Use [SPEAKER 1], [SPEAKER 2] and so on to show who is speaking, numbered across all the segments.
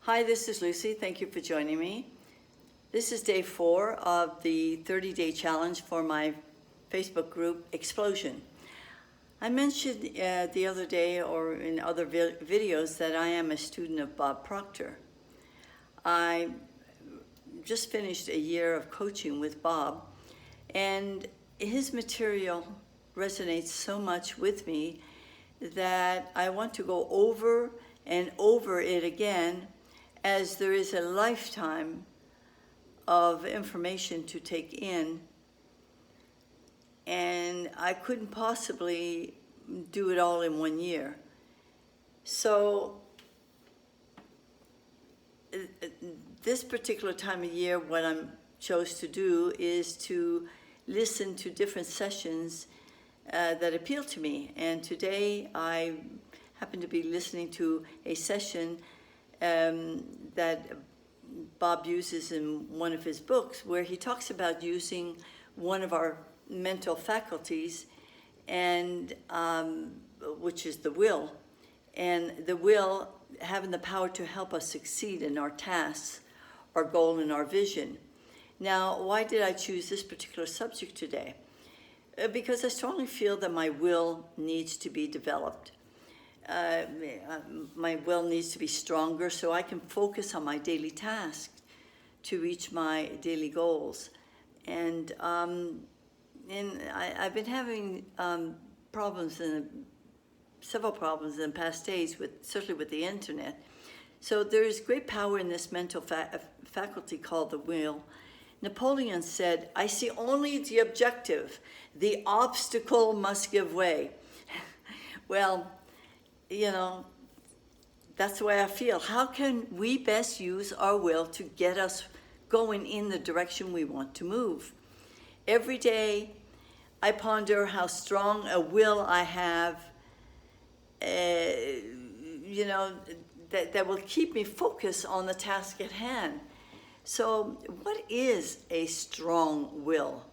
[SPEAKER 1] Hi, this is Lucy. Thank you for joining me. This is day 4 of the 30-day challenge for my Facebook group, Explosion. I mentioned the other day or in other videos that I am a student of Bob Proctor. I just finished a year of coaching with Bob, and his material resonates so much with me that I want to go over and over it again, as there is a lifetime of information to take in, and I couldn't possibly do it all in 1 year. So this particular time of year, what I chose to do is to listen to different sessions that appeal to me. And today I happen to be listening to a session that Bob uses in one of his books, where he talks about using one of our mental faculties, and which is the will, and the will having the power to help us succeed in our tasks, our goal, and our vision. Now, why did I choose this particular subject today? Because I strongly feel that my will needs to be developed. My will needs to be stronger so I can focus on my daily tasks to reach my daily goals. And I've been having several problems in the past days, certainly with the internet. So there is great power in this mental faculty called the will. Napoleon said, "I see only the objective. The obstacle must give way." Well, that's the way I feel. How can we best use our will to get us going in the direction we want to move? Every day, I ponder how strong a will I have, that will keep me focused on the task at hand. So, what is a strong will?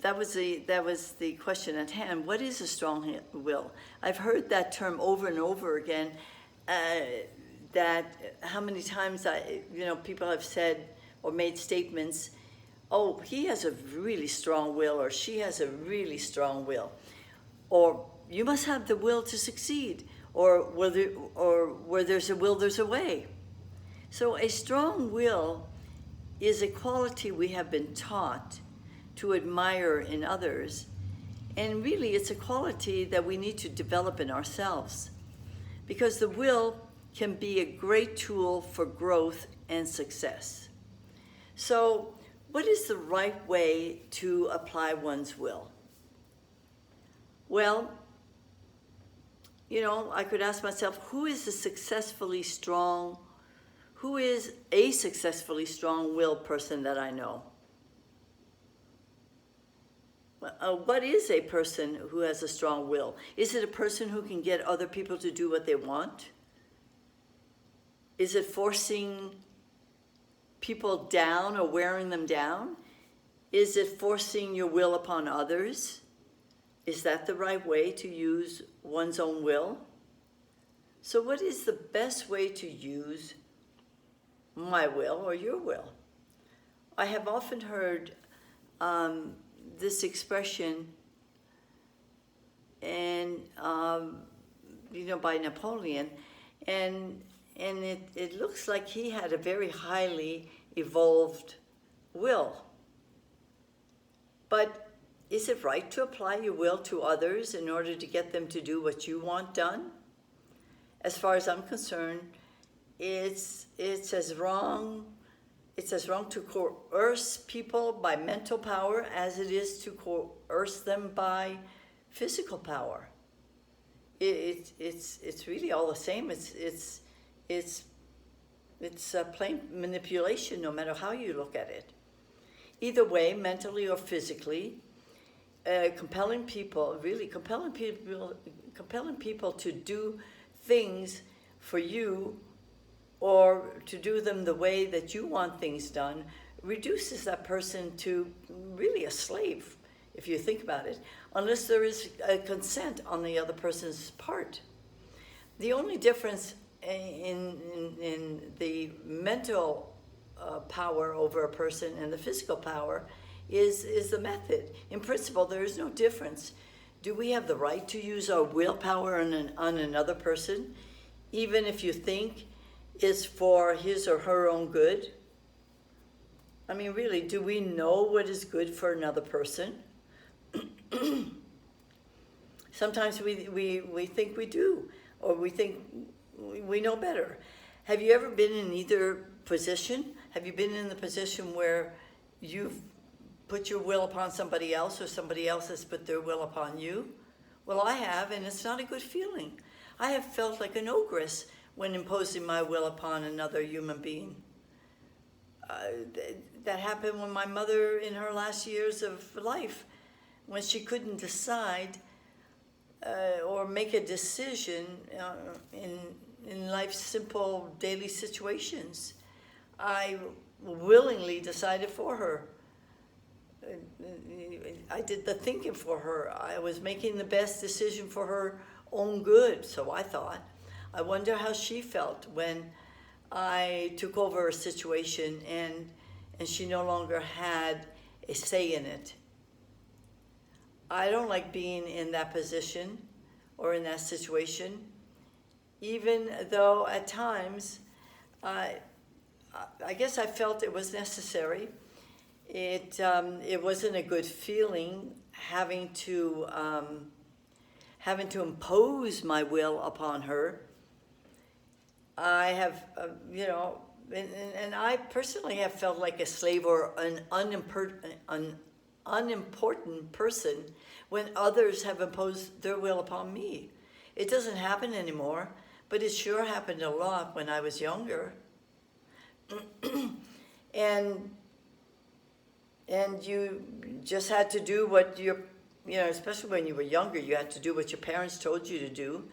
[SPEAKER 1] That was the question at hand. What is a strong will? I've heard that term over and over again. That how many times people have said or made statements, "Oh, he has a really strong will," or "She has a really strong will," or "You must have the will to succeed," or "Where there's a will, there's a way." So a strong will is a quality we have been taught to admire in others, and really it's a quality that we need to develop in ourselves, because the will can be a great tool for growth and success. So what is the right way to apply one's will? Well, I could ask myself, who is a successfully strong willed person that I know? What is a person who has a strong will? Is it a person who can get other people to do what they want? Is it forcing people down or wearing them down? Is it forcing your will upon others? Is that the right way to use one's own will? So what is the best way to use my will or your will? I have often heard this expression, and by Napoleon, and it looks like he had a very highly evolved will. But is it right to apply your will to others in order to get them to do what you want done? As far as I'm concerned, it's as wrong to coerce people by mental power as it is to coerce them by physical power. It's really all the same. It's plain manipulation, no matter how you look at it. Either way, mentally or physically, compelling people to do things for you, or to do them the way that you want things done, reduces that person to really a slave, if you think about it, unless there is a consent on the other person's part. The only difference in the mental power over a person and the physical power is the method. In principle, there is no difference. Do we have the right to use our willpower on another person, even if you think it's for his or her own good? I mean, really, do we know what is good for another person? Sometimes we think we do, or we think we know better. Have you ever been in either position? Have you been in the position where you've put your will upon somebody else, or somebody else has put their will upon you? Well, I have, and it's not a good feeling. I have felt like an ogress when imposing my will upon another human being. That happened when my mother, in her last years of life, when she couldn't decide or make a decision in life's simple daily situations. I willingly decided for her. I did the thinking for her. I was making the best decision for her own good, so I thought. I wonder how she felt when I took over a situation and she no longer had a say in it. I don't like being in that position or in that situation, even though at times I guess I felt it was necessary. It wasn't a good feeling having to impose my will upon her. I have, and I personally have felt like a slave or an unimportant person when others have imposed their will upon me. It doesn't happen anymore, but it sure happened a lot when I was younger. And you just had to do what especially when you were younger, you had to do what your parents told you to do.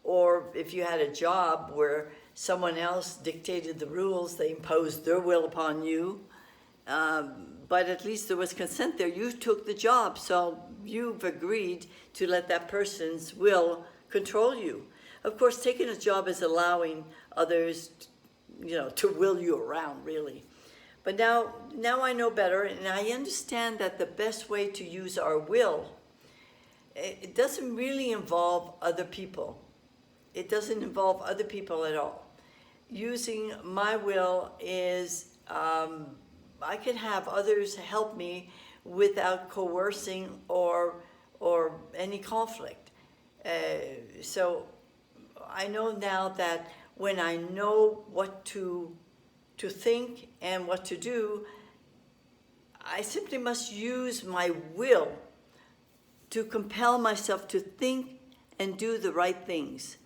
[SPEAKER 1] Or if you had a job where someone else dictated the rules, they imposed their will upon you. But at least there was consent there. You took the job, so you've agreed to let that person's will control you. Of course, taking a job is allowing others, to will you around, really. But now I know better, and I understand that the best way to use our will, it doesn't really involve other people. It doesn't involve other people at all. Using my will is, I can have others help me without coercing or any conflict. So I know now that when I know what to think and what to do, I simply must use my will to compel myself to think and do the right things.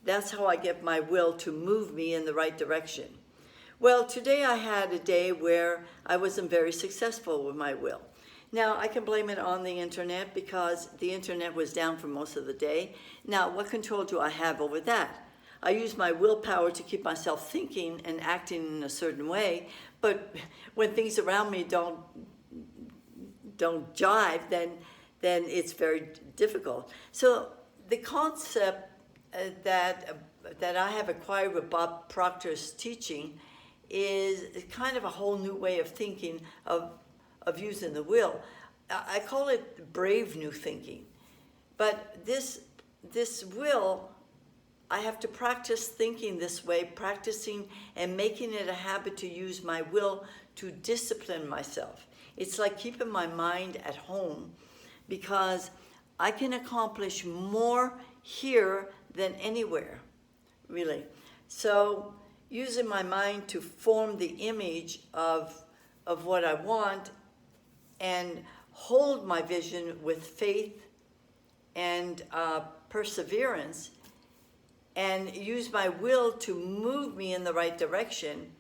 [SPEAKER 1] That's how I get my will to move me in the right direction. Well, today I had a day where I wasn't very successful with my will. Now, I can blame it on the internet because the internet was down for most of the day. Now, what control do I have over that? I use my willpower to keep myself thinking and acting in a certain way, but when things around me don't jive, then it's very difficult. So the concept that I have acquired with Bob Proctor's teaching is kind of a whole new way of thinking of using the will. I call it brave new thinking. But this will, I have to practice thinking this way, practicing and making it a habit to use my will to discipline myself. It's like keeping my mind at home because I can accomplish more here than anywhere, really. So using my mind to form the image of what I want and hold my vision with faith and perseverance and use my will to move me in the right direction,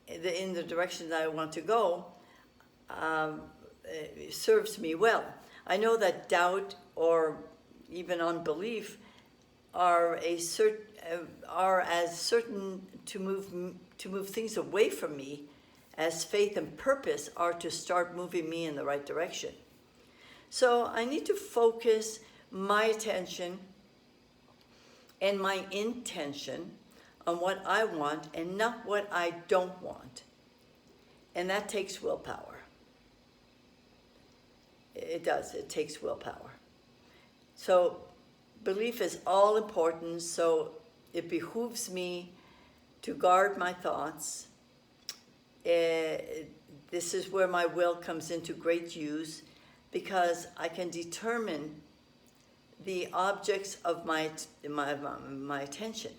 [SPEAKER 1] in the direction that I want to go, serves me well. I know that doubt or even unbelief are as certain to move things away from me as faith and purpose are to start moving me in the right direction. So I need to focus my attention and my intention on what I want and not what I don't want. And that takes willpower. It does, it takes willpower. So belief is all important, so it behooves me to guard my thoughts. This is where my will comes into great use, because I can determine the objects of my attention.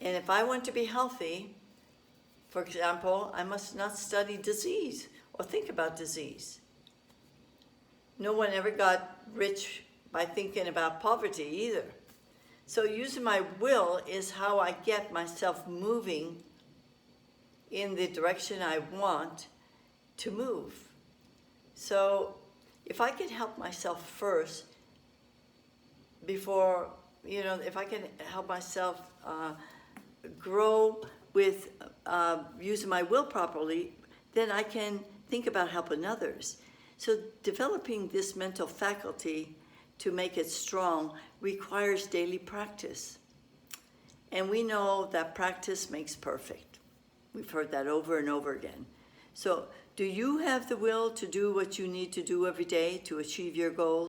[SPEAKER 1] And if I want to be healthy, for example, I must not study disease or think about disease. No one ever got rich by thinking about poverty either. So using my will is how I get myself moving in the direction I want to move. So if I can help myself first, before, if I can help myself grow with using my will properly, then I can think about helping others. So developing this mental faculty to make it strong requires daily practice. And we know that practice makes perfect. We've heard that over and over again. So do you have the will to do what you need to do every day to achieve your goals?